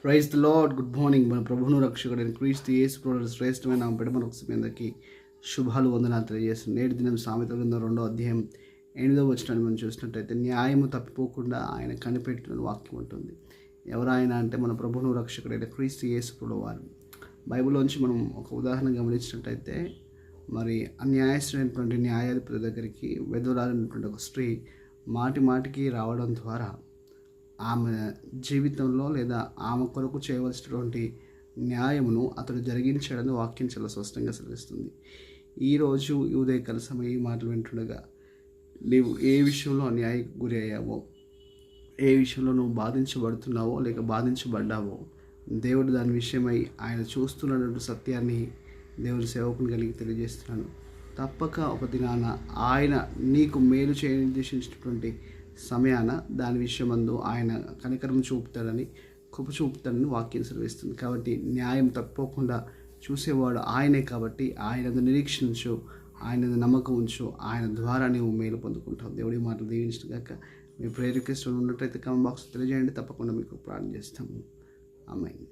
Praise the Lord. Good morning. మన ప్రభువును రక్షకుడైన క్రీస్తు యేసు ప్రభువు శ్రేష్టమైన నామమున పెట్టి మన ఒకసారి శుభాలు వందనాలు తెలియజేస్తుంది. నేటి దినం సామెతల గ్రంథం 2వ అధ్యాయం 8వ వచనాన్ని మనం చూసినట్టయితే, న్యాయము తప్పిపోకుండా ఆయన కనిపెట్టిన వాక్యం ఉంటుంది. ఎవరాయన అంటే మన ప్రభువును రక్షకుడైన క్రీస్తు యేసు ప్రభువు వారు. బైబిల్లోంచి మనం ఒక ఉదాహరణ గమనించినట్టయితే, మరి అన్యాయస్తుడైనటువంటి న్యాయాధిపతి దగ్గరికి వెధవరాలైనటువంటి ఒక స్త్రీ మాటికి రావడం ద్వారా ఆమె జీవితంలో లేదా ఆమె కొరకు చేయవలసినటువంటి న్యాయమును అతడు జరిగించాడని వాక్యం చాలా స్పష్టంగా సెలవిస్తుంది. ఈరోజు ఈ ఉదయకాల సమయం ఈ మాటలు వింటుండగా నీవు ఏ విషయంలో అన్యాయకు గురి అయ్యావో, ఏ విషయంలో నువ్వు బాధించబడుతున్నావో లేక బాధించబడ్డావో, దేవుడు దాని విషయమై ఆయన చూస్తున్నటువంటి సత్యాన్ని దేవుని సేవకుని కలిగి తెలియజేస్తున్నాను. తప్పక ఒక దినాన ఆయన నీకు మేలు నిర్దేశించినటువంటి సమయాన దాని విషయమందు ఆయన కనికరం చూపుతాడని, కృప చూపుతాడని వాక్యం సెలవిస్తుంది. కాబట్టి న్యాయం తప్పకుండా చూసేవాడు ఆయనే. కాబట్టి ఆయన నిరీక్షించు, ఆయన నమ్మకం ఉంచు, ఆయన ద్వారా నీవు మేలు పొందుకుంటావు. దేవుడి మాటలు దీవించిన గాక. మీ ప్రేయర్ రిక్వెస్ట్ ఉన్నట్టయితే కామెంట్ బాక్స్ తెలియజేయండి. తప్పకుండా మీకు ప్రార్థన చేస్తాము. ఆమేన్.